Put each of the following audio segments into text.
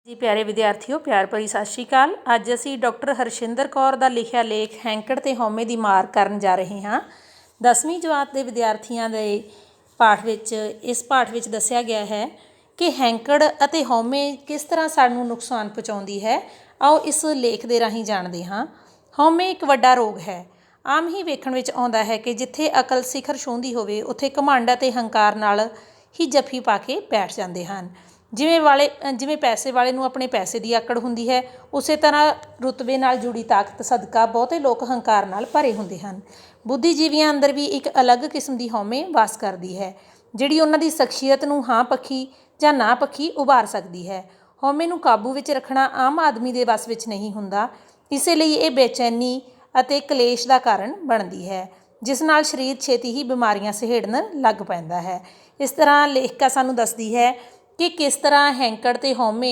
जी प्यारे विद्यार्थियों, प्यार भरी सत श्री अकाल। अज असी डॉक्टर हरशिंदर कौर का लिखिया लेख हैंकड़ ते हौमे की मार करन जा रहे हाँ। 10वीं जमात के विद्यार्थियों के पाठ विच इस पाठ विच दस्या गया है कि हैंकड़ अते हौमे किस तरह सानू नुकसान पहुँचाउंदी है। आओ इस लेख के राही जानते हाँ। हौमे एक वड्डा रोग है। आम ही वेखण विच आउंदा है कि जिथे अकल सिखर छूंदी होवे उत्थे घमंड अते हंकार नाल ही जफी पा के बैठ जाते हैं। जिवें पैसे वाले नूं अपने पैसे की आकड़ हुंदी है, उस तरह रुतबे नाल जुड़ी ताकत सदका बहुते लोग हंकार नाल भरे हुंदे हन। बुद्धिजीवियों अंदर भी एक अलग किस्म की हौमे वास करती है, जिहड़ी उन्हां दी शख्सियत नूं हाँ पक्षी जां ना पक्षी उभार सकती है। हौमे नूं काबू विच रखना आम आदमी दे वस विच नहीं हुंदा, इसे लई ये बेचैनी अते कलेश का कारण बनती है, जिस नाल शरीर छेती ही बीमारियां सहेड़न लग पैंदा है। इस तरह लेखिका सानूं दसदी है कि किस तरह हैंकड़ ते हौमे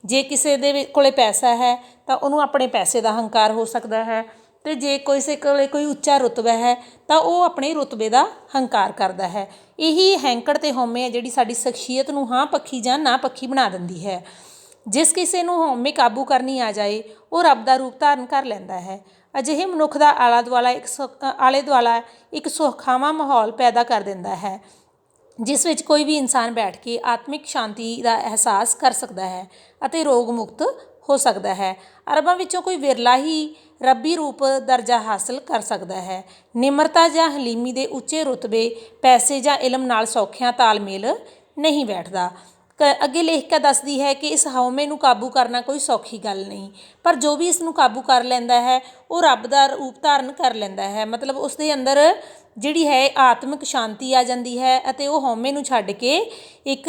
जे किसी दे कोले पैसा है तो उन्होंने अपने पैसे का हंकार हो सकता है, तो जे किसी कोले कोई उच्चा रुतबा है तो वह अपने रुतबे का हंकार करता है। यही हैंकड़ ते हौमे है जिहड़ी साडी शख्सियत नूं हाँ पक्षी जां ना पक्षी बना दिंदी है। जिस किसी नूं हौमे काबू करनी आ जाए वह रब का रूप धारण कर लैंदा है। अजिहे मनुख का आले दुआला एक सुखावां माहौल पैदा कर दिंदा है, जिस विच कोई भी इंसान बैठ के आत्मिक शांति का एहसास कर सकता है अते रोग मुक्त हो सकता है। अरबां विचों कोई विरला ही रब्बी रूप दर्जा हासिल कर सकता है। निमरता जां हलीमी दे उच्चे रुतबे पैसे जां इलम नाल सौखियां तालमेल नहीं बैठदा। अगे लेखिका दसदी है कि इस हौमे नूं काबू करना कोई सौखी गल नहीं, पर जो भी इसनूं काबू कर लैंदा है वो रब दा रूप धारण कर लैंदा है। मतलब उसके अंदर जिहड़ी है आत्मिक शांति आ जाती है अते वो हौमे नूं छड्ड के एक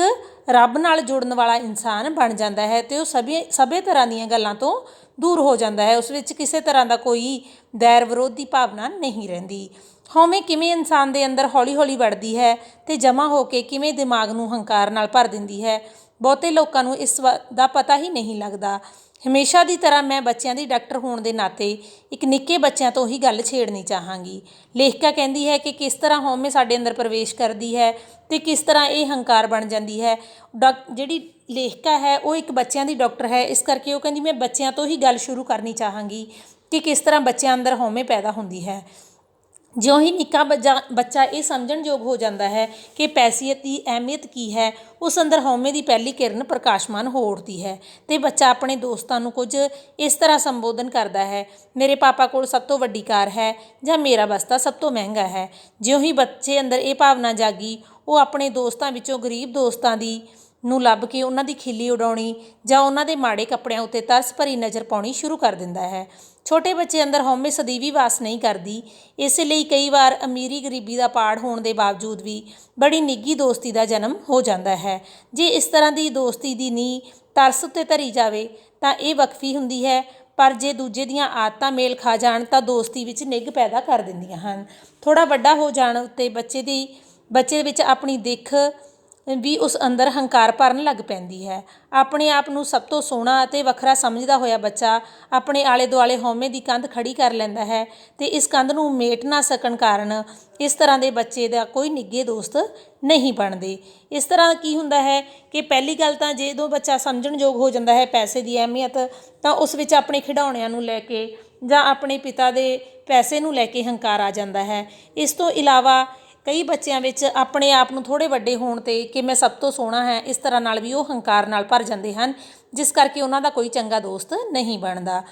रब नाल जुड़न वाला इंसान बन जाता है, तो सभी तरह दीयां गल्लां तो दूर हो जाता है। उस विच किसी तरह का कोई दैर विरोध की भावना नहीं रहिंदी। हौमे किवें इंसान दे अंदर हौली हौली वड़दी है तो जमा हो के किवें दिमाग नूं हंकार नाल भर दिंदी है, बहुते लोगों नूं इस दा पता ही नहीं लगता। हमेशा की तरह मैं बच्चों की डॉक्टर होने के नाते एक निक्के बच्चों तो ही गल छेड़नी चाहांगी। लेखिका कहती है कि किस तरह हौमे साडे अंदर प्रवेश करती है तो किस तरह ये हंकार बन जाती है। जिहड़ी लेखिका है वो एक बच्चों की डॉक्टर है, इस करके वो कहती मैं बच्चों तो ही गल शुरू करनी चाहांगी कि किस तरह बच्चों अंदर हौमे पैदा होंदी है। ज्यों ही निक्का बच्चा ये समझण योग हो जाता है कि पैसियत की अहमियत की है, उस अंदर हौमे की पहली किरण प्रकाशमान हो उठती है तो बच्चा अपने दोस्तों को कुछ इस तरह संबोधन करता है, मेरे पापा को सब तो वड्डी कार है जां मेरा बस्ता सब तो महंगा है। ज्यों ही बच्चे अंदर ये भावना जागी वो अपने दोस्तों विचों गरीब दोस्तों की नूं लभ के उन्हां दी खिल्ली उडाउणी जां उन्हां दे माड़े कपड़िਆਂ उत्ते तरस भरी नज़र पाउणी शुरू कर दिंदा है। छोटे बच्चे अंदर हौमे सਦੀवी वास नहीं करती, इसलिए कई बार अमीरी गरीबी का पाड़ होने के बावजूद भी बड़ी निੱਘी दोस्ती का जन्म हो जाता है। जे इस तरह की दोस्ती की नींह तरस उत्ते धरी जाए तो ये वक्फी हुंदी है, पर जे दूजे दियां आदतां मेल खा जाण तो दोस्ती विच निग पैदा कर दिंदियां हन। थोड़ा वड्डा हो जाण उत्ते बच्चे विच अपनी दिख भी उस अंदर हंकार भरन लग पैंदी है। अपने आप नूं सब तो सोहना अते वखरा समझदा होया बच्चा अपने आले दुआले हौमे की कंध खड़ी कर लैंदा है तो इस कंध नूं मेट ना सकण कारण इस तरह के बच्चे का कोई निੱਘे दोस्त नहीं बनते। इस तरह की हुंदा है कि पहली गल तां जदों बच्चा समझण योग हो जाता है पैसे की अहमियत, तो उस विच अपने खिडौणिਆਂ नूं लैके जां अपने पिता के पैसे नूं लैके हंकार आ जाता है। इस तो इलावा कई बच्चों में अपने आप को थोड़े वड्डे होने ते कि मैं सब तो सोहना है इस तरह नाल भी वो हंकार नाल भर जाते हैं, जिस करके उन्हों कोई चंगा दोस्त नहीं बनता।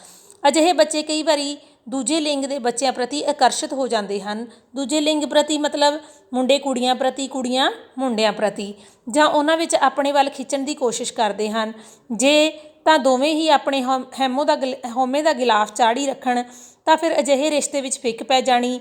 अजिहे बच्चे कई बारी दूजे लिंग के बच्चों प्रति आकर्षित हो जाते हैं। दूजे लिंग प्रति मतलब मुंडे कुड़ियां प्रति, कुड़ियां मुंडियां प्रति, जां उन्हां विच अपने वाल खिੱचਣ की कोशिश करते हैं। जे तो दोवें ही अपने हौमे का गिलाफ चाढ़ी रखण तो फिर अजिहे रिश्ते विच फिक पै जाणी।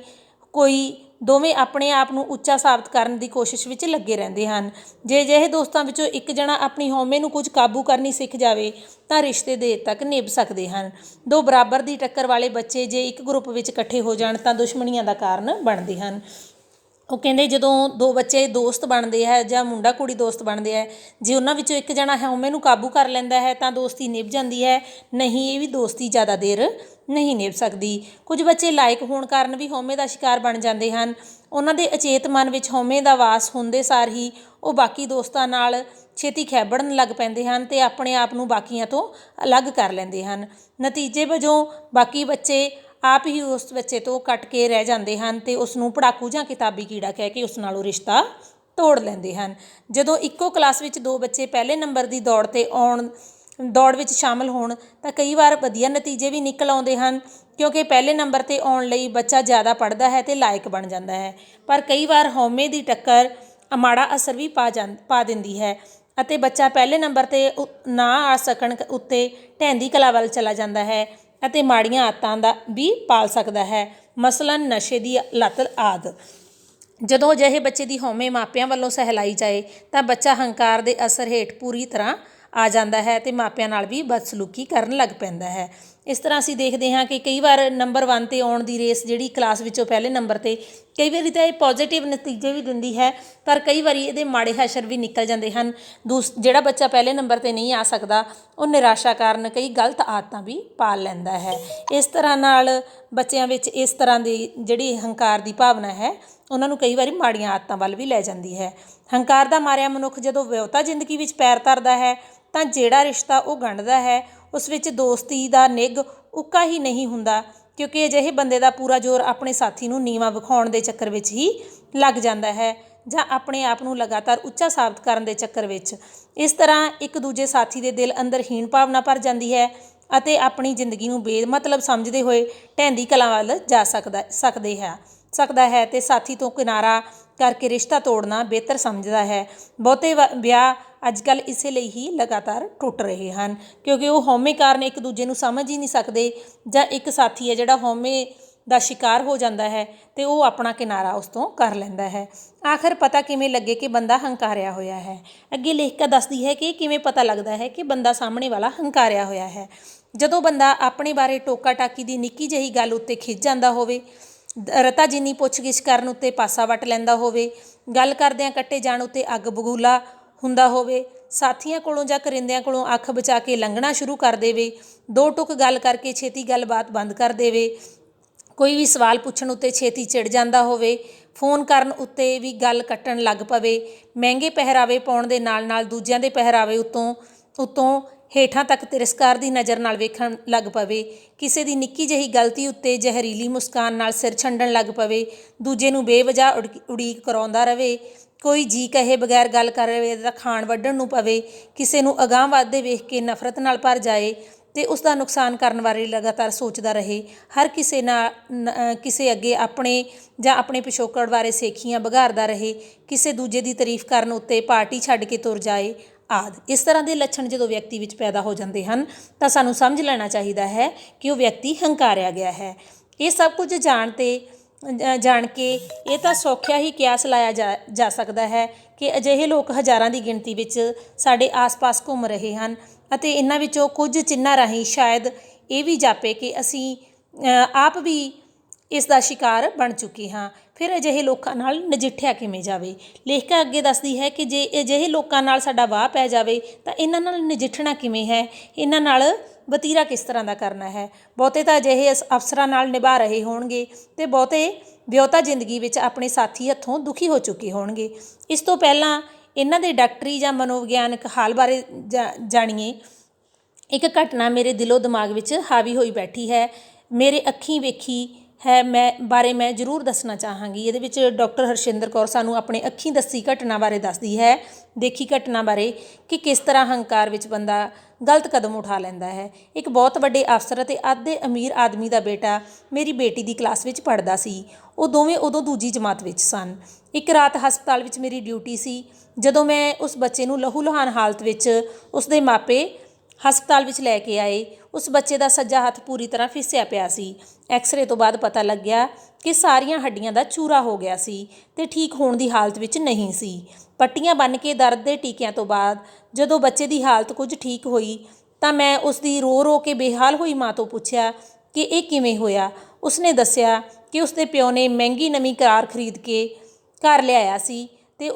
कोई दोवें अपने आप को उच्चा साबित करने की कोशिश में लगे रहते हैं। जे अजिहे दोस्तों विचों एक जना अपनी हौमे को कुछ काबू करनी सीख जाए तो रिश्ते देर तक निभ सकते हैं। दो बराबर की टक्कर वाले बच्चे जे एक ग्रुप में इकट्ठे हो जाण तो दुश्मनियां का कारण बनते हैं। वो कहते जदों दो बच्चे दोस्त बनते हैं जां मुंडा कुड़ी दोस्त बनते हैं, जे उन्हां विचों एक जना हौमे नूं काबू कर लैंदा है तो दोस्ती निभ जाती है, नहीं ये भी दोस्ती ज़्यादा देर नहीं निभ सकती। कुछ बच्चे लायक होने कारण भी हौमे का शिकार बन जाते हैं। उन्हां दे अचेत मन विच हौमे का वास होंदे सार ही वो बाकी दोस्तां नाल ਛੇਤੀ ਖੈਬੜਨ ਲੱਗ ਪੈਂਦੇ ਹਨ ਅਤੇ ਆਪਣੇ ਆਪ ਨੂੰ ਬਾਕੀਆਂ ਤੋਂ ਅਲੱਗ ਕਰ ਲੈਂਦੇ ਹਨ। ਨਤੀਜੇ ਵਜੋਂ ਬਾਕੀ ਬੱਚੇ ਆਪ ਹੀ ਉਸ ਬੱਚੇ ਤੋਂ ਕੱਟ ਕੇ ਰਹਿ ਜਾਂਦੇ ਹਨ ਅਤੇ ਉਸ ਨੂੰ ਪੜਾਕੂ ਜਾਂ ਕਿਤਾਬੀ ਕੀੜਾ ਕਹਿ ਕੇ ਉਸ ਨਾਲੋਂ ਰਿਸ਼ਤਾ ਤੋੜ ਲੈਂਦੇ ਹਨ। ਜਦੋਂ ਇੱਕੋ ਕਲਾਸ ਵਿੱਚ ਦੋ ਬੱਚੇ ਪਹਿਲੇ ਨੰਬਰ ਦੀ ਦੌੜ ਵਿੱਚ ਸ਼ਾਮਲ ਹੋਣ ਤਾਂ ਕਈ ਵਾਰ ਵਧੀਆ ਨਤੀਜੇ ਵੀ ਨਿਕਲ ਆਉਂਦੇ ਹਨ, ਕਿਉਂਕਿ ਪਹਿਲੇ ਨੰਬਰ 'ਤੇ ਆਉਣ ਲਈ ਬੱਚਾ ਜ਼ਿਆਦਾ ਪੜ੍ਹਦਾ ਹੈ ਅਤੇ ਲਾਇਕ ਬਣ ਜਾਂਦਾ ਹੈ। ਪਰ ਕਈ ਵਾਰ ਹਉਮੈ ਦੀ ਟੱਕਰ ਮਾੜਾ ਅਸਰ ਵੀ ਪਾ ਦਿੰਦੀ ਹੈ ਅਤੇ ਬੱਚਾ ਪਹਿਲੇ ਨੰਬਰ 'ਤੇ ਨਾ ਆ ਸਕਣ ਉੱਤੇ ਢਹਿੰਦੀ ਕਲਾ ਵੱਲ ਚਲਾ ਜਾਂਦਾ ਹੈ ਅਤੇ ਮਾੜੀਆਂ ਆਦਤਾਂ ਦਾ ਵੀ ਪਾਲ ਸਕਦਾ ਹੈ, ਮਸਲਨ ਨਸ਼ੇ ਦੀ ਲੱਤ ਆਦਿ। ਜਦੋਂ ਅਜਿਹੇ ਬੱਚੇ ਦੀ ਹਉਮੈ ਮਾਪਿਆਂ ਵੱਲੋਂ ਸਹਿਲਾਈ ਜਾਏ ਤਾਂ ਬੱਚਾ ਹੰਕਾਰ ਦੇ ਅਸਰ ਹੇਠ ਪੂਰੀ ਤਰ੍ਹਾਂ ਆ ਜਾਂਦਾ ਹੈ ਅਤੇ ਮਾਪਿਆਂ ਨਾਲ ਵੀ ਬਦਸਲੂਕੀ ਕਰਨ ਲੱਗ ਪੈਂਦਾ ਹੈ। ਇਸ ਤਰ੍ਹਾਂ ਅਸੀਂ ਦੇਖਦੇ ਹਾਂ ਕਿ ਕਈ ਵਾਰ ਨੰਬਰ 1 'ਤੇ ਆਉਣ ਦੀ ਰੇਸ ਜਿਹੜੀ ਕਲਾਸ ਵਿੱਚੋਂ ਪਹਿਲੇ ਨੰਬਰ 'ਤੇ, ਕਈ ਵਾਰੀ ਤਾਂ ਇਹ ਪੋਜ਼ੀਟਿਵ ਨਤੀਜੇ ਵੀ ਦਿੰਦੀ ਹੈ, ਪਰ ਕਈ ਵਾਰੀ ਇਹਦੇ ਮਾੜੇ ਅਸਰ ਵੀ ਨਿਕਲ ਜਾਂਦੇ ਹਨ। ਜਿਹੜਾ ਬੱਚਾ ਪਹਿਲੇ ਨੰਬਰ 'ਤੇ ਨਹੀਂ ਆ ਸਕਦਾ ਉਹ ਨਿਰਾਸ਼ਾ ਕਾਰਨ ਕਈ ਗਲਤ ਆਦਤਾਂ ਵੀ ਪਾਲ ਲੈਂਦਾ ਹੈ। ਇਸ ਤਰ੍ਹਾਂ ਨਾਲ ਬੱਚਿਆਂ ਵਿੱਚ ਇਸ ਤਰ੍ਹਾਂ ਦੀ ਜਿਹੜੀ ਹੰਕਾਰ ਦੀ ਭਾਵਨਾ ਹੈ ਉਹਨਾਂ ਨੂੰ ਕਈ ਵਾਰੀ ਮਾੜੀਆਂ ਆਦਤਾਂ ਵੱਲ ਵੀ ਲੈ ਜਾਂਦੀ ਹੈ। ਹੰਕਾਰ ਦਾ ਮਾਰਿਆ ਮਨੁੱਖ ਜਦੋਂ ਵਿਆਹੁਤਾ ਜ਼ਿੰਦਗੀ ਵਿੱਚ ਪੈਰ ਧਰਦਾ ਹੈ ਤਾਂ ਜਿਹੜਾ ਰਿਸ਼ਤਾ ਉਹ ਗੰਢਦਾ ਹੈ ਉਸ ਵਿੱਚ ਦੋਸਤੀ ਦਾ ਨਿੱਘ ਉੱਕਾ ਹੀ ਨਹੀਂ ਹੁੰਦਾ, ਕਿਉਂਕਿ ਅਜਿਹੇ ਬੰਦੇ ਦਾ ਪੂਰਾ ਜ਼ੋਰ ਆਪਣੇ ਸਾਥੀ ਨੂੰ ਨੀਵਾਂ ਵਿਖਾਉਣ ਦੇ ਚੱਕਰ ਵਿੱਚ ਹੀ ਲੱਗ ਜਾਂਦਾ ਹੈ ਜਾਂ ਆਪਣੇ ਆਪ ਨੂੰ ਲਗਾਤਾਰ ਉੱਚਾ ਸਾਬਤ ਕਰਨ ਦੇ ਚੱਕਰ ਵਿੱਚ। ਇਸ ਤਰ੍ਹਾਂ ਇੱਕ ਦੂਜੇ ਸਾਥੀ ਦੇ ਦਿਲ ਅੰਦਰ ਹੀਣ ਭਾਵਨਾ ਭਰ ਜਾਂਦੀ ਹੈ ਅਤੇ ਆਪਣੀ ਜ਼ਿੰਦਗੀ ਨੂੰ ਬੇਮਤਲਬ ਸਮਝਦੇ ਹੋਏ ਢਹਿੰਦੀ ਕਲਾ ਵੱਲ ਜਾ ਸਕਦਾ ਹੈ ਅਤੇ ਸਾਥੀ ਤੋਂ ਕਿਨਾਰਾ ਕਰਕੇ ਰਿਸ਼ਤਾ ਤੋੜਨਾ ਬਿਹਤਰ ਸਮਝਦਾ ਹੈ। ਬਹੁਤੇ ਵਿਆਹ ਅੱਜ ਕੱਲ੍ਹ ਇਸੇ ਲਈ ਹੀ ਲਗਾਤਾਰ ਟੁੱਟ ਰਹੇ ਹਨ, ਕਿਉਂਕਿ ਉਹ ਹਉਮੈ ਕਾਰਨ ਇੱਕ ਦੂਜੇ ਨੂੰ ਸਮਝ ਹੀ ਨਹੀਂ ਸਕਦੇ ਜਾਂ ਇੱਕ ਸਾਥੀ ਹੈ ਜਿਹੜਾ ਹਉਮੈ ਦਾ ਸ਼ਿਕਾਰ ਹੋ ਜਾਂਦਾ ਹੈ ਅਤੇ ਉਹ ਆਪਣਾ ਕਿਨਾਰਾ ਉਸ ਤੋਂ ਕਰ ਲੈਂਦਾ ਹੈ। ਆਖਰ ਪਤਾ ਕਿਵੇਂ ਲੱਗੇ ਕਿ ਬੰਦਾ ਹੰਕਾਰਿਆ ਹੋਇਆ ਹੈ। ਅੱਗੇ ਲੇਖਿਕਾ ਦੱਸਦੀ ਹੈ ਕਿ ਕਿਵੇਂ ਪਤਾ ਲੱਗਦਾ ਹੈ ਕਿ ਬੰਦਾ ਸਾਹਮਣੇ ਵਾਲਾ ਹੰਕਾਰਿਆ ਹੋਇਆ ਹੈ। ਜਦੋਂ ਬੰਦਾ ਆਪਣੇ ਬਾਰੇ ਟੋਕਾ ਟਾਕੀ ਦੀ ਨਿੱਕੀ ਜਿਹੀ ਗੱਲ ਉੱਤੇ ਖਿੱਚ ਜਾਂਦਾ ਹੋਵੇ, ਰਤਾ ਜਿੰਨੀ ਪੁੱਛ ਗਿੱਛ ਕਰਨ ਉੱਤੇ ਪਾਸਾ ਵੱਟ ਲੈਂਦਾ ਹੋਵੇ, ਗੱਲ ਕਰਦਿਆਂ ਕੱਟੇ ਜਾਣ ਉੱਤੇ ਅੱਗ ਬਬੂਲਾ ਹੁੰਦਾ ਹੋਵੇ, ਸਾਥੀਆਂ ਕੋਲੋਂ ਜਾਂ ਕਰਿੰਦਿਆਂ ਕੋਲੋਂ ਅੱਖ ਬਚਾ ਕੇ ਲੰਘਣਾ ਸ਼ੁਰੂ ਕਰ ਦੇਵੇ, ਦੋ ਟੁਕ ਗੱਲ ਕਰਕੇ ਛੇਤੀ ਗੱਲਬਾਤ ਬੰਦ ਕਰ ਦੇਵੇ, ਕੋਈ ਵੀ ਸਵਾਲ ਪੁੱਛਣ ਉੱਤੇ ਛੇਤੀ ਚਿੜ ਜਾਂਦਾ ਹੋਵੇ, ਫੋਨ ਕਰਨ ਉੱਤੇ ਵੀ ਗੱਲ ਕੱਟਣ ਲੱਗ ਪਵੇ, ਮਹਿੰਗੇ ਪਹਿਰਾਵੇ ਪਾਉਣ ਦੇ ਨਾਲ ਨਾਲ ਦੂਜਿਆਂ ਦੇ ਪਹਿਰਾਵੇ ਉੱਤੋਂ ਹੇਠਾਂ ਤੱਕ ਤਿਰਸਕਾਰ ਦੀ ਨਜ਼ਰ ਨਾਲ ਵੇਖਣ ਲੱਗ ਪਵੇ, ਕਿਸੇ ਦੀ ਨਿੱਕੀ ਜਿਹੀ ਗਲਤੀ ਉੱਤੇ ਜ਼ਹਿਰੀਲੀ ਮੁਸਕਾਨ ਨਾਲ ਸਿਰ ਛੰਡਣ ਲੱਗ ਪਵੇ, ਦੂਜੇ ਨੂੰ ਬੇਵਜ੍ਹਾ ਉਡੀਕ ਕਰਾਉਂਦਾ ਰਹੇ, ਕੋਈ ਜੀ ਕਹੇ ਬਗੈਰ ਗੱਲ ਕਰ ਰਹੇ ਤਾਂ ਖਾਣ ਵੱਢਣ ਨੂੰ ਪਵੇ, ਕਿਸੇ ਨੂੰ ਅਗਾਂਹ ਵੱਧਦੇ ਵੇਖ ਕੇ ਨਫ਼ਰਤ ਨਾਲ ਭਰ ਜਾਏ ਅਤੇ ਉਸ ਦਾ ਨੁਕਸਾਨ ਕਰਨ ਬਾਰੇ ਲਗਾਤਾਰ ਸੋਚਦਾ ਰਹੇ, ਹਰ ਕਿਸੇ ਅੱਗੇ ਆਪਣੇ ਜਾਂ ਆਪਣੇ ਪਿਛੋਕੜ ਬਾਰੇ ਸੇਖੀਆਂ ਬਘਾਰਦਾ ਰਹੇ, ਕਿਸੇ ਦੂਜੇ ਦੀ ਤਾਰੀਫ ਕਰਨ ਉੱਤੇ ਪਾਰਟੀ ਛੱਡ ਕੇ ਤੁਰ ਜਾਏ ਆਦਿ। ਇਸ ਤਰ੍ਹਾਂ ਦੇ ਲੱਛਣ ਜਦੋਂ ਵਿਅਕਤੀ ਵਿੱਚ ਪੈਦਾ ਹੋ ਜਾਂਦੇ ਹਨ ਤਾਂ ਸਾਨੂੰ ਸਮਝ ਲੈਣਾ ਚਾਹੀਦਾ ਹੈ ਕਿ ਉਹ ਵਿਅਕਤੀ ਹੰਕਾਰਿਆ ਗਿਆ ਹੈ। ਇਹ ਸਭ ਕੁਝ ਜਾਣ ਕੇ ਇਹ ਤਾਂ ਸੌਖਿਆ ਹੀ ਕਿਆਸ ਲਾਇਆ ਜਾ ਸਕਦਾ ਹੈ ਕਿ ਅਜਿਹੇ ਲੋਕ ਹਜ਼ਾਰਾਂ ਦੀ ਗਿਣਤੀ ਵਿੱਚ ਸਾਡੇ ਆਸ-ਪਾਸ ਘੁੰਮ ਰਹੇ ਹਨ ਅਤੇ ਇਹਨਾਂ ਵਿੱਚੋਂ ਕੁਝ ਚਿੰਨ੍ਹਾਂ ਰਾਹੀਂ ਸ਼ਾਇਦ ਇਹ ਵੀ ਜਾਪੇ ਕਿ ਅਸੀਂ ਆਪ ਵੀ ਇਸ ਦਾ ਸ਼ਿਕਾਰ ਬਣ ਚੁੱਕੇ ਹਾਂ। ਫਿਰ ਅਜਿਹੇ ਲੋਕਾਂ ਨਾਲ ਨਜਿੱਠਿਆ ਕਿਵੇਂ ਜਾਵੇ? ਲੇਖਿਕਾ ਅੱਗੇ ਦੱਸਦੀ ਹੈ ਕਿ ਜੇ ਅਜਿਹੇ ਲੋਕਾਂ ਨਾਲ ਸਾਡਾ ਵਾਹ ਪੈ ਜਾਵੇ ਤਾਂ ਇਹਨਾਂ ਨਾਲ ਨਜਿੱਠਣਾ ਕਿਵੇਂ ਹੈ, ਇਹਨਾਂ ਨਾਲ ਵਤੀਰਾ ਕਿਸ ਤਰ੍ਹਾਂ ਦਾ ਕਰਨਾ ਹੈ। ਬਹੁਤੇ ਤਾਂ ਅਜਿਹੇ ਅਫਸਰਾਂ ਨਾਲ ਨਿਭਾ ਰਹੇ ਹੋਣਗੇ ਅਤੇ ਬਹੁਤੇ ਵਿਆਹੁਤਾ ਜ਼ਿੰਦਗੀ ਵਿੱਚ ਆਪਣੇ ਸਾਥੀ ਹੱਥੋਂ ਦੁਖੀ ਹੋ ਚੁੱਕੇ ਹੋਣਗੇ। ਇਸ ਤੋਂ ਪਹਿਲਾਂ ਇਹਨਾਂ ਦੇ ਡਾਕਟਰੀ ਜਾਂ ਮਨੋਵਿਗਿਆਨਕ ਹਾਲ ਬਾਰੇ ਜਾਣੀਏ। ਇੱਕ ਘਟਨਾ ਮੇਰੇ ਦਿਲੋਂ ਦਿਮਾਗ ਵਿੱਚ ਹਾਵੀ ਹੋਈ ਬੈਠੀ ਹੈ, ਮੇਰੇ ਅੱਖੀਂ ਵੇਖੀ ਹੈ ਮੈਂ ਜ਼ਰੂਰ ਦੱਸਣਾ ਚਾਹਾਂਗੀ। ਇਹਦੇ ਵਿੱਚ ਡਾਕਟਰ ਹਰਸ਼ਿੰਦਰ ਕੌਰ ਸਾਨੂੰ ਆਪਣੇ ਅੱਖੀਂ ਦੱਸੀ ਘਟਨਾ ਬਾਰੇ ਦੱਸਦੀ ਹੈ, ਦੇਖੀ ਘਟਨਾ ਬਾਰੇ ਕਿ ਕਿਸ ਤਰ੍ਹਾਂ ਹੰਕਾਰ ਵਿੱਚ ਬੰਦਾ ਗਲਤ ਕਦਮ ਉਠਾ ਲੈਂਦਾ ਹੈ। ਇੱਕ ਬਹੁਤ ਵੱਡੇ ਅਫਸਰ ਅਤੇ ਅੱਧੇ ਅਮੀਰ ਆਦਮੀ ਦਾ ਬੇਟਾ ਮੇਰੀ ਬੇਟੀ ਦੀ ਕਲਾਸ ਵਿੱਚ ਪੜ੍ਹਦਾ ਸੀ। ਉਹ ਦੋਵੇਂ ਉਦੋਂ ਦੂਜੀ ਜਮਾਤ ਵਿੱਚ ਸਨ। ਇੱਕ ਰਾਤ ਹਸਪਤਾਲ ਵਿੱਚ ਮੇਰੀ ਡਿਊਟੀ ਸੀ। ਜਦੋਂ ਮੈਂ ਉਸ ਬੱਚੇ ਨੂੰ ਲਹੂ ਲੁਹਾਨ ਹਾਲਤ ਵਿੱਚ ਉਸਦੇ ਮਾਪੇ ਹਸਪਤਾਲ ਵਿੱਚ ਲੈ ਕੇ ਆਏ, ਉਸ ਬੱਚੇ ਦਾ ਸੱਜਾ ਹੱਥ ਪੂਰੀ ਤਰ੍ਹਾਂ ਫਿੱਸਿਆ ਪਿਆ ਸੀ। ਐਕਸਰੇ ਤੋਂ ਬਾਅਦ ਪਤਾ ਲੱਗਿਆ ਕਿ ਸਾਰੀਆਂ ਹੱਡੀਆਂ ਦਾ ਚੂਰਾ ਹੋ ਗਿਆ ਸੀ ਅਤੇ ਠੀਕ ਹੋਣ ਦੀ ਹਾਲਤ ਵਿੱਚ ਨਹੀਂ ਸੀ। ਪੱਟੀਆਂ ਬੰਨ੍ਹ ਕੇ ਦਰਦ ਦੇ ਟੀਕਿਆਂ ਤੋਂ ਬਾਅਦ ਜਦੋਂ ਬੱਚੇ ਦੀ ਹਾਲਤ ਕੁਝ ਠੀਕ ਹੋਈ ਤਾਂ ਮੈਂ ਉਸ ਦੀ ਰੋ ਰੋ ਕੇ ਬੇਹਾਲ ਹੋਈ ਮਾਂ ਤੋਂ ਪੁੱਛਿਆ ਕਿ ਇਹ ਕਿਵੇਂ ਹੋਇਆ। ਉਸਨੇ ਦੱਸਿਆ ਕਿ ਉਸਦੇ ਪਿਓ ਨੇ ਮਹਿੰਗੀ ਨਵੀਂ ਕਾਰ ਖਰੀਦ ਕੇ ਘਰ ਲਿਆਇਆ ਸੀ ਅਤੇ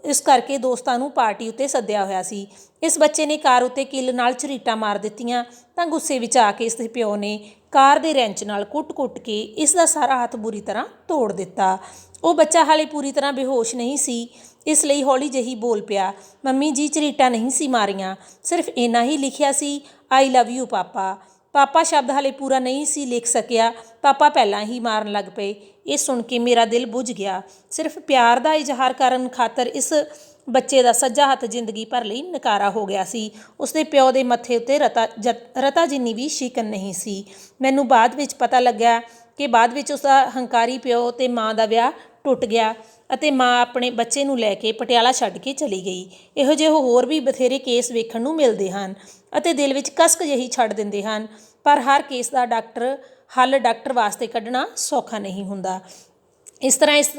ਇਸ ਕਰਕੇ ਦੋਸਤਾਂ ਨੂੰ ਪਾਰਟੀ ਉੱਤੇ ਸੱਦਿਆ ਹੋਇਆ ਸੀ। ਇਸ ਬੱਚੇ ਨੇ ਕਾਰ ਉੱਤੇ ਕਿੱਲ ਨਾਲ ਝਰੀਟਾਂ ਮਾਰ ਦਿੱਤੀਆਂ ਤਾਂ ਗੁੱਸੇ ਵਿੱਚ ਆ ਕੇ ਇਸਦੇ ਪਿਓ ਨੇ ਕਾਰ ਦੇ ਰੈਂਚ ਨਾਲ ਕੁੱਟ-ਕੁੱਟ ਕੇ ਇਸ ਦਾ ਸਾਰਾ ਹੱਥ ਬੁਰੀ ਤਰ੍ਹਾਂ ਤੋੜ ਦਿੱਤਾ। ਉਹ ਬੱਚਾ ਹਾਲੇ ਪੂਰੀ ਤਰ੍ਹਾਂ ਬੇਹੋਸ਼ ਨਹੀਂ ਸੀ ਇਸ ਲਈ ਹੌਲੀ ਜਿਹੀ ਬੋਲ ਪਿਆ, ਮੰਮੀ ਜੀ ਝਰੀਟਾਂ ਨਹੀਂ ਸੀ ਮਾਰੀਆਂ, ਸਿਰਫ ਇੰਨਾ ਹੀ ਲਿਖਿਆ ਸੀ, ਆਈ ਲਵ ਯੂ ਪਾਪਾ। ਪਾਪਾ ਸ਼ਬਦ ਹਾਲੇ ਪੂਰਾ ਨਹੀਂ ਸੀ ਲਿਖ ਸਕਿਆ, ਪਾਪਾ ਪਹਿਲਾਂ ਹੀ ਮਾਰਨ ਲੱਗ ਪਏ। ਇਹ ਸੁਣ ਕੇ ਮੇਰਾ ਦਿਲ ਬੁੱਝ ਗਿਆ। ਸਿਰਫ ਪਿਆਰ ਦਾ ਇਜ਼ਹਾਰ ਕਰਨ ਖਾਤਰ ਇਸ ਬੱਚੇ ਦਾ ਸੱਜਾ ਹੱਥ ਜ਼ਿੰਦਗੀ ਭਰ ਲਈ ਨਕਾਰਾ ਹੋ ਗਿਆ ਸੀ। ਉਸਦੇ ਪਿਓ ਦੇ ਮੱਥੇ ਉੱਤੇ ਰਤਾ ਜਿੰਨੀ ਵੀ ਸ਼ਿਕਨ ਨਹੀਂ ਸੀ। ਮੈਨੂੰ ਬਾਅਦ ਵਿੱਚ ਪਤਾ ਲੱਗਿਆ ਕਿ ਬਾਅਦ ਵਿੱਚ ਉਸਦਾ ਹੰਕਾਰੀ ਪਿਓ ਅਤੇ ਮਾਂ ਦਾ ਵਿਆਹ ਟੁੱਟ ਗਿਆ ਅਤੇ ਮਾਂ ਆਪਣੇ ਬੱਚੇ ਨੂੰ ਲੈ ਕੇ ਪਟਿਆਲਾ ਛੱਡ ਕੇ ਚਲੀ ਗਈ। ਇਹੋ ਜਿਹੇ ਹੋਰ ਵੀ ਬਥੇਰੇ ਕੇਸ ਵੇਖਣ ਨੂੰ ਮਿਲਦੇ ਹਨ ਅਤੇ ਦਿਲ ਵਿੱਚ ਕਸਕ ਜਿਹੀ ਛੱਡ ਦਿੰਦੇ ਹਨ, ਪਰ ਹਰ ਕੇਸ ਦਾ ਹੱਲ ਡਾਕਟਰ ਵਾਸਤੇ ਕੱਢਣਾ ਸੌਖਾ ਨਹੀਂ ਹੁੰਦਾ। ਇਸ ਤਰ੍ਹਾਂ ਇਸ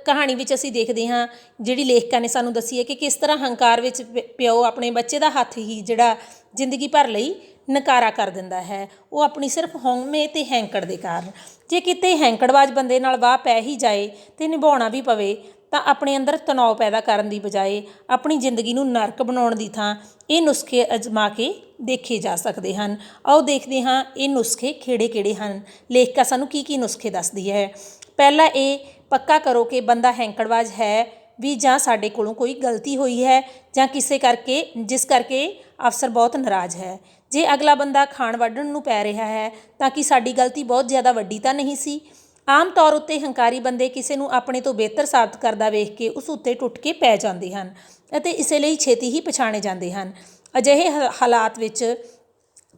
ਕਹਾਣੀ ਵਿੱਚ ਅਸੀਂ ਦੇਖਦੇ ਹਾਂ, ਜਿਹੜੀ ਲੇਖਕਾਂ ਨੇ ਸਾਨੂੰ ਦੱਸੀ ਹੈ ਕਿ ਕਿਸ ਤਰ੍ਹਾਂ ਹੰਕਾਰ ਵਿੱਚ ਪਿਓ ਆਪਣੇ ਬੱਚੇ ਦਾ ਹੱਥ ਹੀ ਜਿਹੜਾ ਜ਼ਿੰਦਗੀ ਭਰ ਲਈ ਨਕਾਰਾ ਕਰ ਦਿੰਦਾ ਹੈ, ਉਹ ਆਪਣੀ ਸਿਰਫ ਹਉਮੈ ਅਤੇ ਹੈਂਕੜ ਦੇ ਕਾਰਨ। ਜੇ ਕਿਤੇ ਹੈਂਕੜਬਾਜ਼ ਬੰਦੇ ਨਾਲ ਵਾਹ ਪੈ ਹੀ ਜਾਏ ਅਤੇ ਨਿਭਾਉਣਾ ਵੀ ਪਵੇ ਤਾਂ ਆਪਣੇ ਅੰਦਰ ਤਣਾਅ ਪੈਦਾ ਕਰਨ ਦੀ ਬਜਾਏ ਆਪਣੀ ਜ਼ਿੰਦਗੀ ਨੂੰ ਨਰਕ ਬਣਾਉਣ ਦੀ ਥਾਂ ਇਹ ਨੁਸਖੇ ਅਜ਼ਮਾ ਕੇ ਦੇਖੇ ਜਾ ਸਕਦੇ ਹਨ। ਆਓ ਦੇਖਦੇ ਹਾਂ ਇਹ ਨੁਸਖੇ ਕਿਹੜੇ ਹਨ। ਲੇਖਿਕਾ ਸਾਨੂੰ ਕੀ ਨੁਸਖੇ ਦੱਸਦੀ ਹੈ। ਪਹਿਲਾਂ ਇਹ ਪੱਕਾ ਕਰੋ ਕਿ ਬੰਦਾ ਹੈਂਕੜਬਾਜ਼ ਹੈ ਵੀ ਜਾਂ ਸਾਡੇ ਕੋਲੋਂ ਕੋਈ ਗਲਤੀ ਹੋਈ ਹੈ ਜਾਂ ਜਿਸ ਕਰਕੇ ਅਫਸਰ ਬਹੁਤ ਨਾਰਾਜ਼ ਹੈ। ਜੇ ਅਗਲਾ ਬੰਦਾ ਖਾਣ ਵੱਢਣ ਨੂੰ ਪੈ ਰਿਹਾ ਹੈ ਤਾਂ ਕਿ ਸਾਡੀ ਗਲਤੀ ਬਹੁਤ ਜ਼ਿਆਦਾ ਵੱਡੀ ਤਾਂ ਨਹੀਂ ਸੀ। ਆਮ ਤੌਰ ਉੱਤੇ ਹੰਕਾਰੀ ਬੰਦੇ ਕਿਸੇ ਨੂੰ ਆਪਣੇ ਤੋਂ ਬਿਹਤਰ ਸਾਬਤ ਕਰਦਾ ਵੇਖ ਕੇ ਉਸ ਉੱਤੇ ਟੁੱਟ ਕੇ ਪੈ ਜਾਂਦੇ ਹਨ ਅਤੇ ਇਸੇ ਲਈ ਛੇਤੀ ਹੀ ਪਛਾਣੇ ਜਾਂਦੇ ਹਨ। ਅਜਿਹੇ ਹਾਲਾਤ ਵਿੱਚ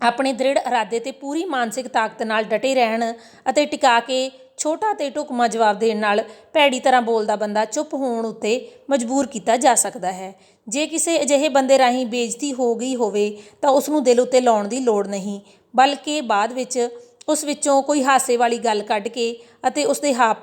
ਆਪਣੇ ਦ੍ਰਿੜ ਇਰਾਦੇ ਅਤੇ ਪੂਰੀ ਮਾਨਸਿਕ ਤਾਕਤ ਨਾਲ ਡਟੇ ਰਹਿਣ ਅਤੇ ਟਿਕਾ ਕੇ ਛੋਟਾ ਅਤੇ ਢੁਕਵਾਂ ਜਵਾਬ ਦੇਣ ਨਾਲ ਭੈੜੀ ਤਰ੍ਹਾਂ ਬੋਲਦਾ ਬੰਦਾ ਚੁੱਪ ਹੋਣ ਉੱਤੇ ਮਜਬੂਰ ਕੀਤਾ ਜਾ ਸਕਦਾ ਹੈ। ਜੇ ਕਿਸੇ ਅਜਿਹੇ ਬੰਦੇ ਰਾਹੀਂ ਬੇਇੱਜ਼ਤੀ ਹੋ ਗਈ ਹੋਵੇ ਤਾਂ ਉਸ ਨੂੰ ਦਿਲ ਉੱਤੇ ਲਾਉਣ ਦੀ ਲੋੜ ਨਹੀਂ, ਬਲਕਿ ਬਾਅਦ ਵਿੱਚ ਉਸ ਵਿੱਚੋਂ ਕੋਈ ਹਾਸੇ ਵਾਲੀ ਗੱਲ ਕੱਢ ਕੇ ਅਤੇ ਉਸਦੇ ਹਾਵ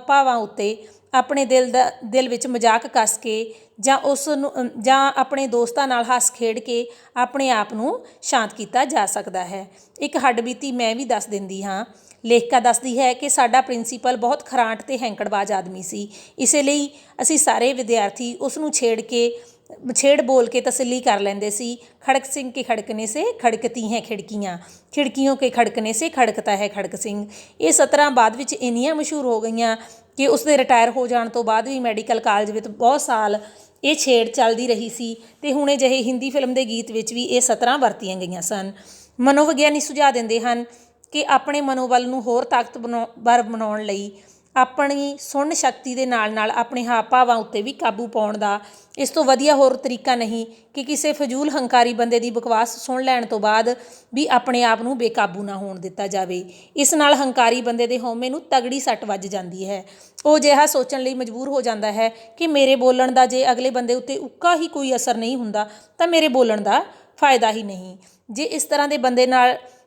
ਭਾਵਾਂ ਉੱਤੇ ਆਪਣੇ ਦਿਲ ਵਿੱਚ ਮਜ਼ਾਕ ਕੱਸ ਕੇ ਜਾਂ ਆਪਣੇ ਦੋਸਤਾਂ ਨਾਲ ਹੱਸ ਖੇਡ ਕੇ ਆਪਣੇ ਆਪ ਨੂੰ ਸ਼ਾਂਤ ਕੀਤਾ ਜਾ ਸਕਦਾ ਹੈ। ਇੱਕ ਹੱਡਬੀਤੀ ਮੈਂ ਵੀ ਦੱਸ ਦਿੰਦੀ ਹਾਂ। ਲੇਖਿਕਾ ਦੱਸਦੀ ਹੈ ਕਿ ਸਾਡਾ ਪ੍ਰਿੰਸੀਪਲ ਬਹੁਤ ਖਰਾਂਟ ਅਤੇ ਹੈਂਕੜਬਾਜ਼ ਆਦਮੀ ਸੀ। ਇਸੇ ਲਈ ਅਸੀਂ ਸਾਰੇ ਵਿਦਿਆਰਥੀ ਉਸ ਨੂੰ ਛੇੜ ਬੋਲ ਕੇ ਤਸੱਲੀ ਕਰ ਲੈਂਦੇ ਸੀ। ਖੜਕ ਸਿੰਘ ਕੇ ਖੜਕਨੇ ਸੇ ਖੜਕਤੀ ਹੈ ਖਿੜਕੀਆਂ, ਖਿੜਕੀਓਂ ਕੇ ਖੜਕਨੇ ਸੇ ਖੜਕਤਾ ਹੈ ਖੜਕ ਸਿੰਘ। ਇਹ ਸਤਰਾਂ ਬਾਅਦ ਵਿੱਚ ਇੰਨੀਆਂ ਮਸ਼ਹੂਰ ਹੋ ਗਈਆਂ ਕਿ ਉਸਦੇ ਰਿਟਾਇਰ ਹੋ ਜਾਣ ਤੋਂ ਬਾਅਦ ਵੀ ਮੈਡੀਕਲ ਕਾਲਜ ਵਿੱਚ ਬਹੁਤ ਸਾਲ ਇਹ ਛੇੜ ਚੱਲਦੀ ਰਹੀ ਸੀ ਅਤੇ ਹੁਣ ਅਜਿਹੇ ਹਿੰਦੀ ਫਿਲਮ ਦੇ ਗੀਤ ਵਿੱਚ ਵੀ ਇਹ ਸਤਰਾਂ ਵਰਤੀਆਂ ਗਈਆਂ ਸਨ। ਮਨੋਵਿਗਿਆਨੀ ਸੁਝਾਅ ਦਿੰਦੇ ਹਨ ਕਿ ਆਪਣੇ ਮਨੋਬਲ ਨੂੰ ਹੋਰ ਤਾਕਤਵਰ ਬਣਾਉਣ ਲਈ ਆਪਣੀ ਸੁਣਨ ਸ਼ਕਤੀ ਦੇ ਨਾਲ ਆਪਣੇ ਹਾਵ ਭਾਵਾਂ ਉੱਤੇ ਵੀ ਕਾਬੂ ਪਾਉਣ ਦਾ ਇਸ ਤੋਂ ਵਧੀਆ ਹੋਰ ਤਰੀਕਾ ਨਹੀਂ ਕਿ ਕਿਸੇ ਫਜ਼ੂਲ ਹੰਕਾਰੀ ਬੰਦੇ ਦੀ ਬਕਵਾਸ ਸੁਣ ਲੈਣ ਤੋਂ ਬਾਅਦ ਵੀ ਆਪਣੇ ਆਪ ਨੂੰ ਬੇਕਾਬੂ ਨਾ ਹੋਣ ਦਿੱਤਾ ਜਾਵੇ। ਇਸ ਨਾਲ ਹੰਕਾਰੀ ਬੰਦੇ ਦੇ ਹਉਮੈ ਨੂੰ ਤਗੜੀ ਸੱਟ ਵੱਜ ਜਾਂਦੀ ਹੈ। ਉਹ ਅਜਿਹਾ ਸੋਚਣ ਲਈ ਮਜਬੂਰ ਹੋ ਜਾਂਦਾ ਹੈ ਕਿ ਮੇਰੇ ਬੋਲਣ ਦਾ ਜੇ ਅਗਲੇ ਬੰਦੇ ਉੱਤੇ ਉੱਕਾ ਹੀ ਕੋਈ ਅਸਰ ਨਹੀਂ ਹੁੰਦਾ ਤਾਂ ਮੇਰੇ ਬੋਲਣ ਦਾ ਫਾਇਦਾ ਹੀ ਨਹੀਂ। ਜੇ ਇਸ ਤਰ੍ਹਾਂ ਦੇ ਬੰਦੇ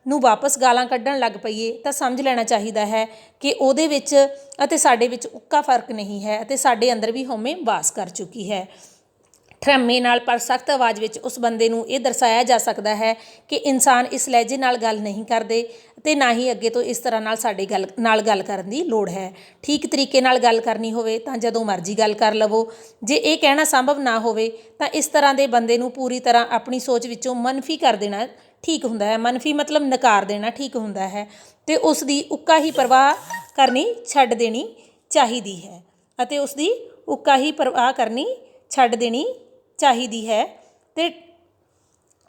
ਨੂੰ ਵਾਪਸ ਗਾਲਾਂ ਕੱਢਣ ਲੱਗ ਪਈਏ ਤਾਂ ਸਮਝ ਲੈਣਾ ਚਾਹੀਦਾ ਹੈ ਕਿ ਉਹਦੇ ਵਿੱਚ ਅਤੇ ਸਾਡੇ ਵਿੱਚ ਉੱਕਾ ਫਰਕ ਨਹੀਂ ਹੈ ਅਤੇ ਸਾਡੇ ਅੰਦਰ ਵੀ ਹਉਮੈ ਵਾਸ ਕਰ ਚੁੱਕੀ ਹੈ। ਠਰ੍ਹੰਮੇ ਨਾਲ ਪਰ ਸਖਤ ਆਵਾਜ਼ ਵਿੱਚ ਉਸ ਬੰਦੇ ਨੂੰ ਇਹ ਦਰਸਾਇਆ ਜਾ ਸਕਦਾ ਹੈ ਕਿ ਇਨਸਾਨ ਇਸ ਲਹਿਜੇ ਨਾਲ ਗੱਲ ਨਹੀਂ ਕਰਦੇ ਅਤੇ ਨਾ ਹੀ ਅੱਗੇ ਤੋਂ ਇਸ ਤਰ੍ਹਾਂ ਨਾਲ ਸਾਡੇ ਨਾਲ ਗੱਲ ਕਰਨ ਦੀ ਲੋੜ ਹੈ। ਠੀਕ ਤਰੀਕੇ ਨਾਲ ਗੱਲ ਕਰਨੀ ਹੋਵੇ ਤਾਂ ਜਦੋਂ ਮਰਜ਼ੀ ਗੱਲ ਕਰ ਲਵੋ। ਜੇ ਇਹ ਕਹਿਣਾ ਸੰਭਵ ਨਾ ਹੋਵੇ ਤਾਂ ਇਸ ਤਰ੍ਹਾਂ ਦੇ ਬੰਦੇ ਨੂੰ ਪੂਰੀ ਤਰ੍ਹਾਂ ਆਪਣੀ ਸੋਚ ਵਿੱਚੋਂ ਮਨਫੀ ਕਰ ਦੇਣਾ ਠੀਕ ਹੁੰਦਾ ਹੈ। ਮਨਫੀ ਮਤਲਬ ਨਕਾਰ ਦੇਣਾ ਠੀਕ ਹੁੰਦਾ ਹੈ ਅਤੇ ਉਸ ਦੀ ਉੱਕਾ ਹੀ ਪਰਵਾਹ ਕਰਨੀ ਛੱਡ ਦੇਣੀ ਚਾਹੀਦੀ ਹੈ ਅਤੇ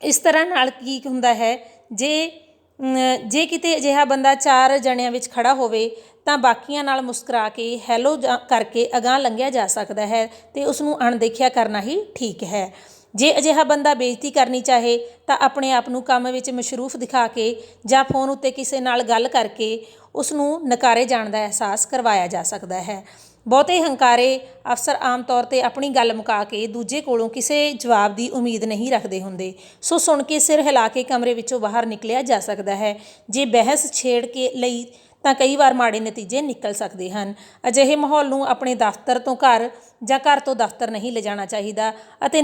ਇਸ ਤਰ੍ਹਾਂ ਨਾਲ ਕੀ ਹੁੰਦਾ ਹੈ, ਜੇ ਕਿਤੇ ਅਜਿਹਾ ਬੰਦਾ 4 ਜਣਿਆਂ ਵਿੱਚ ਖੜ੍ਹਾ ਹੋਵੇ ਤਾਂ ਬਾਕੀਆਂ ਨਾਲ ਮੁਸਕਰਾ ਕੇ ਹੈਲੋ ਕਰਕੇ ਅਗਾਂਹ ਲੰਘਿਆ ਜਾ ਸਕਦਾ ਹੈ ਅਤੇ ਉਸ ਨੂੰ ਅਣਦੇਖਿਆ ਕਰਨਾ ਹੀ ਠੀਕ ਹੈ। ਜੇ ਅਜਿਹਾ ਬੰਦਾ ਬੇਇੱਜ਼ਤੀ ਕਰਨੀ ਚਾਹੇ ਤਾਂ ਆਪਣੇ ਆਪ ਨੂੰ ਕੰਮ ਵਿੱਚ ਮਸ਼ਰੂਫ ਦਿਖਾ ਕੇ ਜਾਂ ਫੋਨ ਉੱਤੇ ਕਿਸੇ ਨਾਲ ਗੱਲ ਕਰਕੇ ਉਸ ਨੂੰ ਨਕਾਰੇ ਜਾਣ ਦਾ ਅਹਿਸਾਸ ਕਰਵਾਇਆ ਜਾ ਸਕਦਾ ਹੈ। ਬਹੁਤੇ ਹੰਕਾਰੇ ਅਫਸਰ ਆਮ ਤੌਰ 'ਤੇ ਆਪਣੀ ਗੱਲ ਮੁਕਾ ਕੇ ਦੂਜੇ ਕੋਲੋਂ ਕਿਸੇ ਜਵਾਬ ਦੀ ਉਮੀਦ ਨਹੀਂ ਰੱਖਦੇ ਹੁੰਦੇ, ਸੋ ਸੁਣ ਕੇ ਸਿਰ ਹਿਲਾ ਕੇ ਕਮਰੇ ਵਿੱਚੋਂ ਬਾਹਰ ਨਿਕਲਿਆ ਜਾ ਸਕਦਾ ਹੈ। ਜੇ ਬਹਿਸ ਛੇੜ ਕੇ ਲਈ ਤਾਂ ਕਈ ਵਾਰ ਮਾੜੇ ਨਤੀਜੇ ਨਿਕਲ ਸਕਦੇ ਹਨ। ਅਜਿਹੇ ਮਾਹੌਲ ਨੂੰ ਆਪਣੇ ਦਫ਼ਤਰ ਤੋਂ ਘਰ ਜਾਂ ਘਰ ਤੋਂ ਦਫ਼ਤਰ ਨਹੀਂ ਲਿਜਾਣਾ ਚਾਹੀਦਾ ਅਤੇ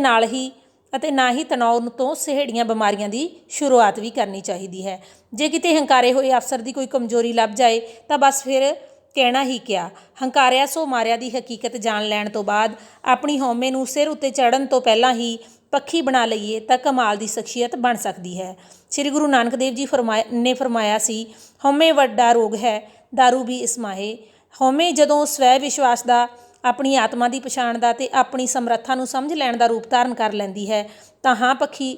ਨਾ ਹੀ ਤਣਾਅ ਤੋਂ ਸਹੇੜੀਆਂ ਬਿਮਾਰੀਆਂ ਦੀ ਸ਼ੁਰੂਆਤ ਵੀ ਕਰਨੀ ਚਾਹੀਦੀ ਹੈ। ਜੇ ਕਿਤੇ ਹੰਕਾਰੇ ਹੋਏ ਅਫਸਰ ਦੀ ਕੋਈ ਕਮਜ਼ੋਰੀ ਲੱਭ ਜਾਏ ਤਾਂ ਬਸ ਫਿਰ ਕਹਿਣਾ ਹੀ ਕਿਆ। ਹੰਕਾਰਿਆ ਸੋ ਮਾਰਿਆ ਦੀ ਹਕੀਕਤ ਜਾਣ ਲੈਣ ਤੋਂ ਬਾਅਦ ਆਪਣੀ ਹਉਮੈ ਨੂੰ ਸਿਰ ਉੱਤੇ ਚੜ੍ਹਨ ਤੋਂ ਪਹਿਲਾਂ ਹੀ ਪੱਖੀ ਬਣਾ ਲਈਏ ਤਾਂ ਕਮਾਲ ਦੀ ਸ਼ਖਸੀਅਤ ਬਣ ਸਕਦੀ ਹੈ। ਸ੍ਰੀ ਗੁਰੂ ਨਾਨਕ ਦੇਵ ਜੀ ਨੇ ਫਰਮਾਇਆ ਸੀ, ਹਉਮੈ ਵੱਡਾ ਰੋਗ ਹੈ, ਦਾਰੂ ਵੀ ਇਸ ਮਾਹੇ। ਹਉਮੈ ਜਦੋਂ ਸਵੈ ਵਿਸ਼ਵਾਸ ਦਾ ਆਪਣੀ ਆਤਮਾ ਦੀ ਪਛਾਣ ਦਾ ਅਤੇ ਆਪਣੀ ਸਮਰੱਥਾ ਨੂੰ ਸਮਝ ਲੈਣ ਦਾ ਰੂਪ ਧਾਰਨ ਕਰ ਲੈਂਦੀ ਹੈ ਤਾਂ ਹਾਂ ਪੱਖੀ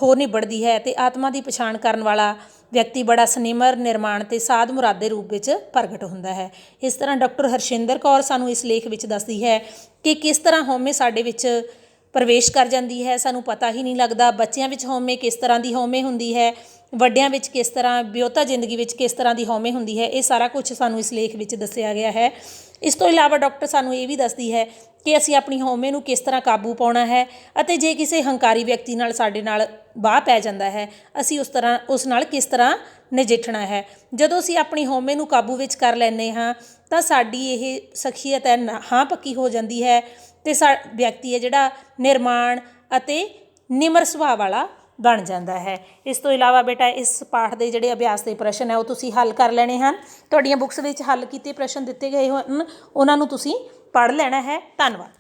ਹੋ ਨਿਬੜਦੀ ਹੈ ਅਤੇ ਆਤਮਾ ਦੀ ਪਛਾਣ ਕਰਨ ਵਾਲਾ ਵਿਅਕਤੀ ਬੜਾ ਸਨਿਮਰ, ਨਿਰਮਾਣ ਅਤੇ ਸਾਧ ਮੁਰਾਦ ਦੇ ਰੂਪ ਵਿੱਚ ਪ੍ਰਗਟ ਹੁੰਦਾ ਹੈ। ਇਸ ਤਰ੍ਹਾਂ ਡਾਕਟਰ ਹਰਸ਼ਿੰਦਰ ਕੌਰ ਸਾਨੂੰ ਇਸ ਲੇਖ ਵਿੱਚ ਦੱਸਦੀ ਹੈ ਕਿ ਕਿਸ ਤਰ੍ਹਾਂ ਹਉਮੈ ਸਾਡੇ ਵਿੱਚ ਪ੍ਰਵੇਸ਼ ਕਰ ਜਾਂਦੀ ਹੈ, ਸਾਨੂੰ ਪਤਾ ਹੀ ਨਹੀਂ ਲੱਗਦਾ। ਬੱਚਿਆਂ ਵਿੱਚ ਹਉਮੈ ਕਿਸ ਤਰ੍ਹਾਂ ਦੀ ਹਉਮੈ ਹੁੰਦੀ ਹੈ, ਵੱਡਿਆਂ ਵਿੱਚ ਕਿਸ ਤਰ੍ਹਾਂ, ਵਿਆਹੁਤਾ ਜ਼ਿੰਦਗੀ ਵਿੱਚ ਕਿਸ ਤਰ੍ਹਾਂ ਦੀ ਹਉਮੈ ਹੁੰਦੀ ਹੈ, ਇਹ ਸਾਰਾ ਕੁਝ ਸਾਨੂੰ ਇਸ ਲੇਖ ਵਿੱਚ ਦੱਸਿਆ ਗਿਆ ਹੈ। ਇਸ ਤੋਂ ਇਲਾਵਾ ਡਾਕਟਰ ਸਾਨੂੰ ਇਹ ਵੀ ਦੱਸਦੀ ਹੈ ਕਿ ਅਸੀਂ ਆਪਣੀ ਹਉਮੈ ਨੂੰ ਕਿਸ ਤਰ੍ਹਾਂ ਕਾਬੂ ਪਾਉਣਾ ਹੈ ਅਤੇ ਜੇ ਕਿਸੇ ਹੰਕਾਰੀ ਵਿਅਕਤੀ ਨਾਲ ਸਾਡੇ ਨਾਲ ਵਾਹ ਪੈ ਜਾਂਦਾ ਹੈ ਅਸੀਂ ਉਸ ਨਾਲ ਕਿਸ ਤਰ੍ਹਾਂ ਨਜਿੱਠਣਾ ਹੈ। ਜਦੋਂ ਅਸੀਂ ਆਪਣੀ ਹਉਮੈ ਨੂੰ ਕਾਬੂ ਵਿੱਚ ਕਰ ਲੈਂਦੇ ਹਾਂ ਤਾਂ ਸਾਡੀ ਇਹ ਸ਼ਖਸੀਅਤ ਹੈ ਹਾਂ ਪੱਕੀ ਹੋ ਜਾਂਦੀ ਹੈ ਅਤੇ ਵਿਅਕਤੀ ਹੈ ਜਿਹੜਾ ਨਿਰਮਾਣ ਅਤੇ ਨਿਮਰ ਸੁਭਾਅ ਵਾਲਾ ਬਣ ਜਾਂਦਾ ਹੈ। ਇਸ ਤੋਂ ਇਲਾਵਾ ਬੇਟਾ ਇਸ ਪਾਠ ਦੇ ਜਿਹੜੇ ਅਭਿਆਸ ਦੇ ਪ੍ਰਸ਼ਨ ਹੈ ਉਹ ਤੁਸੀਂ ਹੱਲ ਕਰ ਲੈਣੇ ਹਨ। ਤੁਹਾਡੀਆਂ ਬੁੱਕਸ ਵਿੱਚ ਹੱਲ ਕੀਤੇ ਪ੍ਰਸ਼ਨ ਦਿੱਤੇ ਗਏ ਹਨ, ਉਹਨਾਂ ਨੂੰ ਤੁਸੀਂ ਪੜ੍ਹ ਲੈਣਾ ਹੈ। ਧੰਨਵਾਦ।